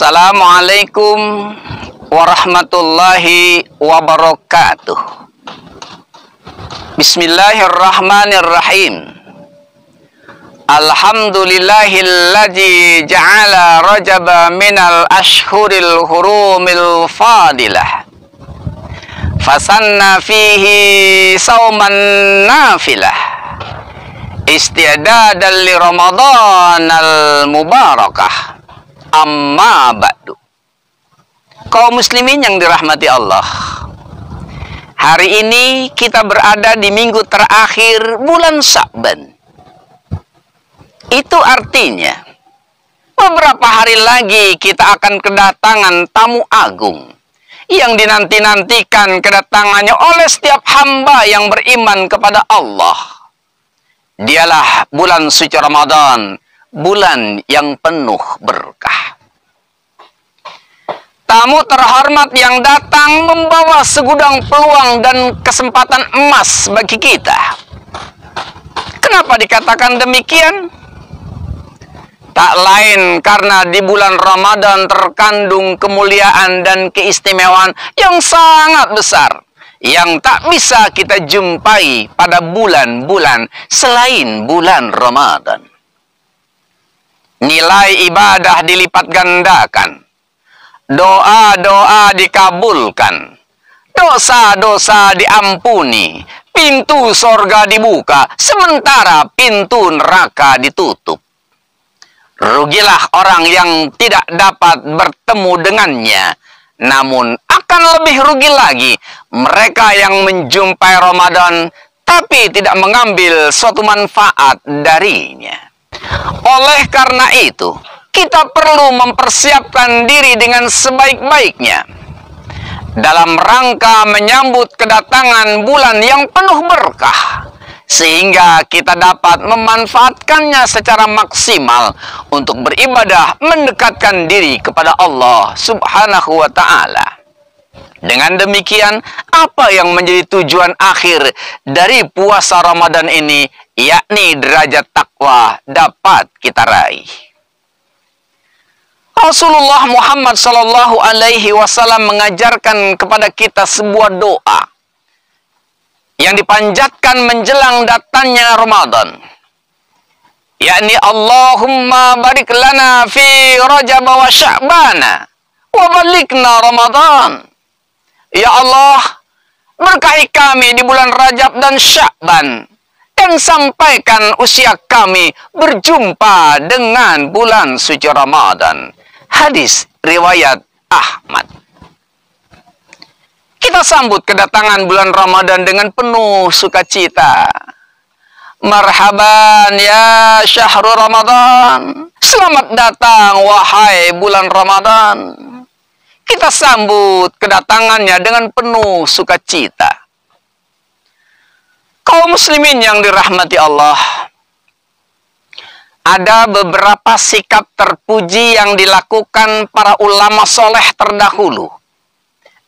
Assalamualaikum warahmatullahi wabarakatuh. Bismillahirrahmanirrahim. Alhamdulillahilladzi ja'ala Rajaba minal ashhuril hurumil fadilah. Fasanna fihi sauman nafilah. Isti'dadan li Ramadanal mubarakah. Amma ba'du. Kaum muslimin yang dirahmati Allah, hari ini kita berada di minggu terakhir bulan Sya'ban. Itu artinya beberapa hari lagi kita akan kedatangan tamu agung yang dinanti-nantikan kedatangannya oleh setiap hamba yang beriman kepada Allah. Dialah bulan suci Ramadan, bulan yang penuh berkah. Tamu terhormat yang datang membawa segudang peluang dan kesempatan emas bagi kita. Kenapa dikatakan demikian? Tak lain karena di bulan Ramadan terkandung kemuliaan dan keistimewaan yang sangat besar, yang tak bisa kita jumpai pada bulan-bulan selain bulan Ramadan. Nilai ibadah dilipat gandakan, doa-doa dikabulkan, dosa-dosa diampuni, pintu sorga dibuka, sementara pintu neraka ditutup. Rugilah orang yang tidak dapat bertemu dengannya, namun akan lebih rugi lagi mereka yang menjumpai Ramadan tapi tidak mengambil suatu manfaat darinya. Oleh karena itu, kita perlu mempersiapkan diri dengan sebaik-baiknya dalam rangka menyambut kedatangan bulan yang penuh berkah, sehingga kita dapat memanfaatkannya secara maksimal untuk beribadah mendekatkan diri kepada Allah Subhanahu wa Ta'ala. Dengan demikian, apa yang menjadi tujuan akhir dari puasa Ramadan ini, yakni derajat takwa, dapat kita raih. Rasulullah Muhammad Sallallahu Alaihi Wasallam mengajarkan kepada kita sebuah doa yang dipanjatkan menjelang datangnya Ramadan, yakni Allahumma barik lana fi Rajab wa Sya'bana wa balikna Ramadan. Ya Allah, berkahi kami di bulan Rajab dan Sya'ban, dan sampaikan usia kami berjumpa dengan bulan suci Ramadan. Hadis riwayat Ahmad. Kita sambut kedatangan bulan Ramadan dengan penuh sukacita. Marhaban ya syahrul Ramadan. Selamat datang wahai bulan Ramadan. Kita sambut kedatangannya dengan penuh sukacita. Kaum muslimin yang dirahmati Allah, ada beberapa sikap terpuji yang dilakukan para ulama soleh terdahulu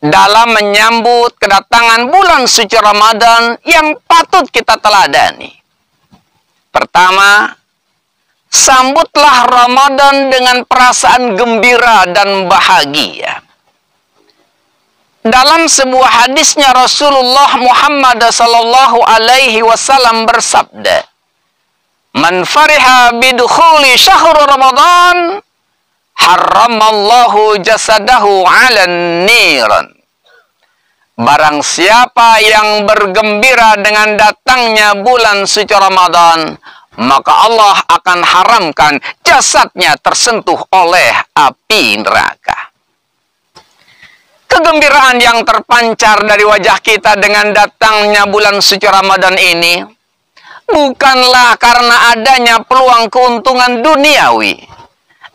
dalam menyambut kedatangan bulan suci Ramadan yang patut kita teladani. Pertama, sambutlah Ramadan dengan perasaan gembira dan bahagia. Dalam sebuah hadisnya Rasulullah Muhammad Sallallahu Alaihi Wasallam bersabda, "Man fariha bidukhuli syahrul Ramadan, harramallahu jasadahu 'alan niran." Barang siapa yang bergembira dengan datangnya bulan suci Ramadan, maka Allah akan haramkan jasadnya tersentuh oleh api neraka. Kegembiraan yang terpancar dari wajah kita dengan datangnya bulan suci Ramadan ini bukanlah karena adanya peluang keuntungan duniawi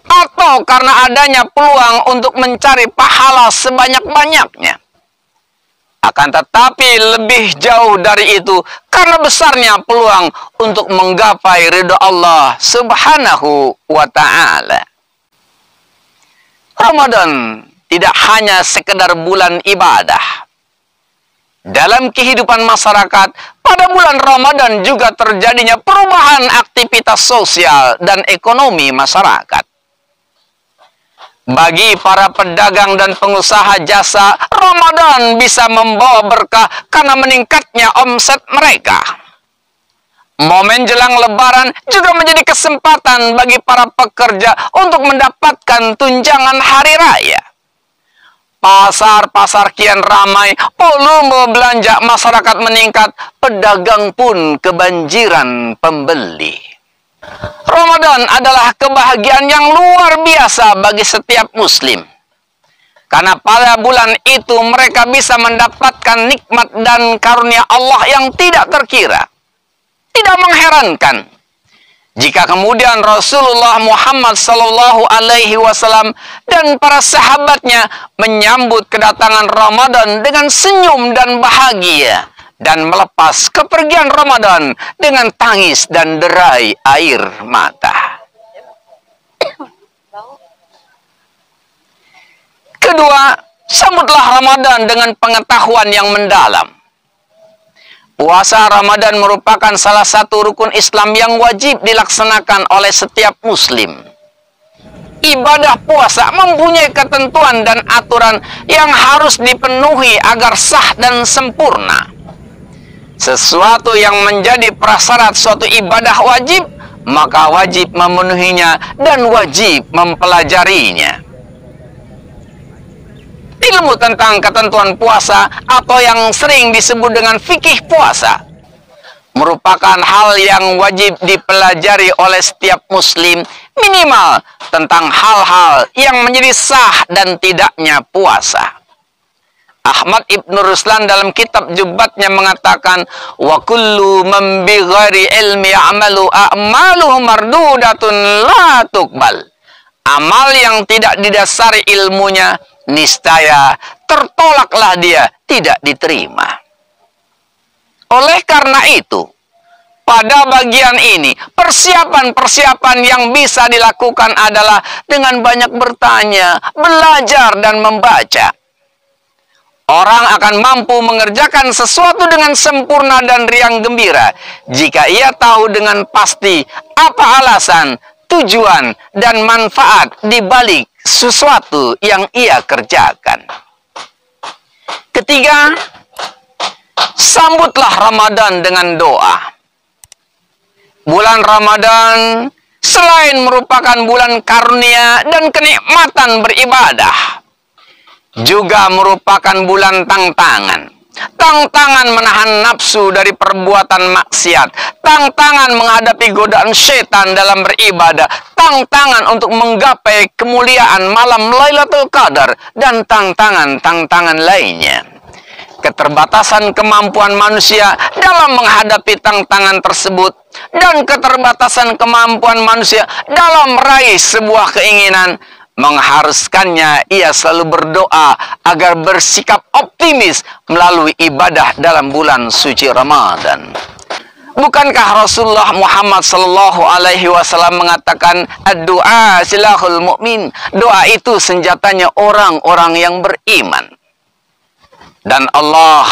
atau karena adanya peluang untuk mencari pahala sebanyak-banyaknya. Akan tetapi lebih jauh dari itu karena besarnya peluang untuk menggapai ridha Allah Subhanahu wa Ta'ala. Ramadan tidak hanya sekedar bulan ibadah. Dalam kehidupan masyarakat, pada bulan Ramadan juga terjadinya perubahan aktivitas sosial dan ekonomi masyarakat. Bagi para pedagang dan pengusaha jasa, Ramadan bisa membawa berkah karena meningkatnya omset mereka. Momen jelang Lebaran juga menjadi kesempatan bagi para pekerja untuk mendapatkan tunjangan hari raya. Pasar-pasar kian ramai, volume belanja masyarakat meningkat, pedagang pun kebanjiran pembeli. Ramadan adalah kebahagiaan yang luar biasa bagi setiap muslim. Karena pada bulan itu mereka bisa mendapatkan nikmat dan karunia Allah yang tidak terkira. Tidak mengherankan jika kemudian Rasulullah Muhammad SAW dan para sahabatnya menyambut kedatangan Ramadan dengan senyum dan bahagia, dan melepas kepergian Ramadan dengan tangis dan derai air mata. Kedua, sambutlah Ramadan dengan pengetahuan yang mendalam. Puasa Ramadan merupakan salah satu rukun Islam yang wajib dilaksanakan oleh setiap muslim. Ibadah puasa mempunyai ketentuan dan aturan yang harus dipenuhi agar sah dan sempurna. Sesuatu yang menjadi prasyarat suatu ibadah wajib, maka wajib memenuhinya dan wajib mempelajarinya. Ilmu tentang ketentuan puasa atau yang sering disebut dengan fikih puasa merupakan hal yang wajib dipelajari oleh setiap muslim, minimal tentang hal-hal yang menjadi sah dan tidaknya puasa. Ahmad Ibn Ruslan dalam kitab Jubatnya mengatakan, wa kullu man bi ghairi ilmi ya'malu a'maluhu mardudatun la tuqbal. Amal yang tidak didasari ilmunya niscaya tertolaklah dia, tidak diterima. Oleh karena itu, pada bagian ini persiapan-persiapan yang bisa dilakukan adalah dengan banyak bertanya, belajar dan membaca. Orang akan mampu mengerjakan sesuatu dengan sempurna dan riang gembira jika ia tahu dengan pasti apa alasan, tujuan, dan manfaat di balik sesuatu yang ia kerjakan. Ketiga, sambutlah Ramadan dengan doa. Bulan Ramadan selain merupakan bulan karunia dan kenikmatan beribadah, juga merupakan bulan tantangan. Tantangan menahan nafsu dari perbuatan maksiat, tantangan menghadapi godaan setan dalam beribadah, tantangan untuk menggapai kemuliaan malam Lailatul Qadar, dan tantangan-tantangan lainnya. Keterbatasan kemampuan manusia dalam menghadapi tantangan tersebut dan keterbatasan kemampuan manusia dalam meraih sebuah keinginan mengharuskannya ia selalu berdoa agar bersikap optimis melalui ibadah dalam bulan suci Ramadan. Bukankah Rasulullah Muhammad SAW mengatakan, ad-du'a silahul mu'min, doa itu senjatanya orang-orang yang beriman. Dan Allah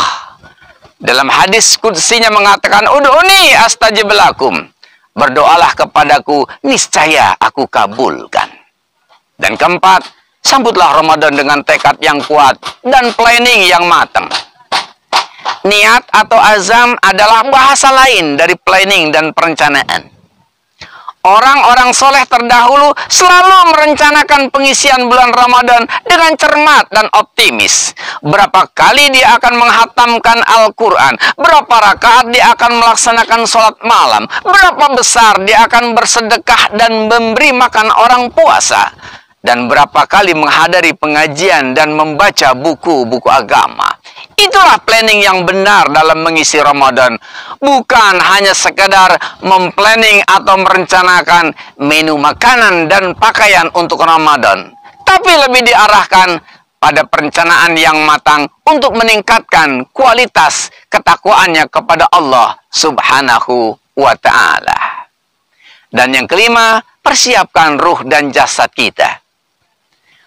dalam hadis qudsinya mengatakan, ud'uni astajib lakum, berdoalah kepadaku, niscaya aku kabulkan. Dan keempat, sambutlah Ramadan dengan tekad yang kuat dan planning yang matang. Niat atau azam adalah bahasa lain dari planning dan perencanaan. Orang-orang soleh terdahulu selalu merencanakan pengisian bulan Ramadan dengan cermat dan optimis. Berapa kali dia akan menghatamkan Al-Quran, berapa rakaat dia akan melaksanakan sholat malam, berapa besar dia akan bersedekah dan memberi makan orang puasa, dan berapa kali menghadiri pengajian dan membaca buku-buku agama. Itulah planning yang benar dalam mengisi Ramadan. Bukan hanya sekedar memplanning atau merencanakan menu makanan dan pakaian untuk Ramadan, tapi lebih diarahkan pada perencanaan yang matang untuk meningkatkan kualitas ketakwaannya kepada Allah Subhanahu wa Ta'ala. Dan yang kelima, persiapkan ruh dan jasad kita.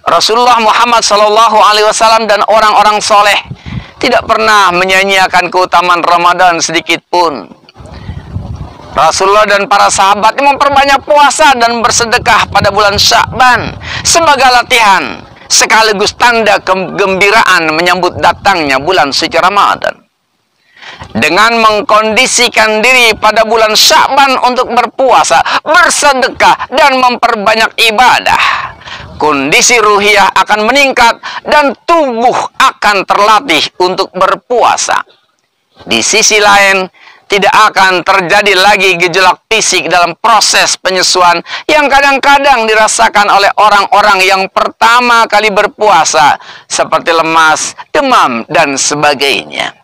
Rasulullah Muhammad SAW dan orang-orang soleh tidak pernah menyanyiakan keutamaan Ramadan sedikit pun. Rasulullah dan para sahabat memperbanyak puasa dan bersedekah pada bulan Sya'ban sebagai latihan sekaligus tanda kegembiraan menyambut datangnya bulan suci Ramadan. Dengan mengkondisikan diri pada bulan Sya'ban untuk berpuasa, bersedekah, dan memperbanyak ibadah, kondisi ruhiyah akan meningkat dan tubuh akan terlatih untuk berpuasa. Di sisi lain, tidak akan terjadi lagi gejolak fisik dalam proses penyesuaian yang kadang-kadang dirasakan oleh orang-orang yang pertama kali berpuasa, seperti lemas, demam, dan sebagainya.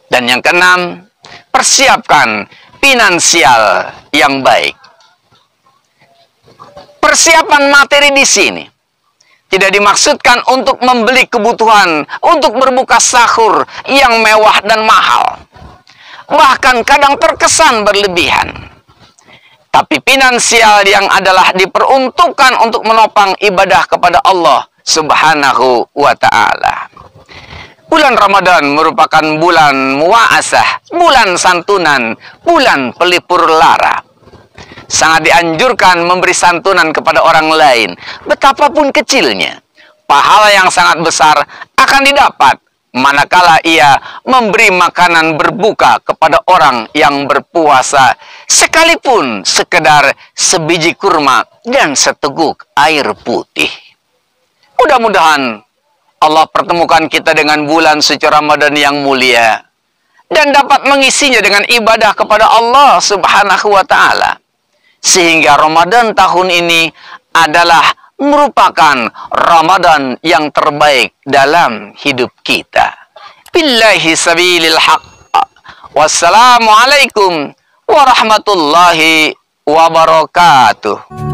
Dan yang keenam, persiapkan finansial yang baik. Persiapan materi di sini tidak dimaksudkan untuk membeli kebutuhan untuk berbuka sahur yang mewah dan mahal, bahkan kadang terkesan berlebihan. Tapi finansial yang adalah diperuntukkan untuk menopang ibadah kepada Allah Subhanahu wa ta'ala. Bulan Ramadan merupakan bulan mua'asah, bulan santunan, bulan pelipur lara. Sangat dianjurkan memberi santunan kepada orang lain, betapapun kecilnya. Pahala yang sangat besar akan didapat manakala ia memberi makanan berbuka kepada orang yang berpuasa, sekalipun sekedar sebiji kurma dan seteguk air putih. Mudah-mudahan Allah pertemukan kita dengan bulan suci Ramadan yang mulia dan dapat mengisinya dengan ibadah kepada Allah Subhanahu wa ta'ala, sehingga Ramadan tahun ini adalah merupakan Ramadan yang terbaik dalam hidup kita. Billahi sabilil haqq. Wassalamualaikum warahmatullahi wabarakatuh.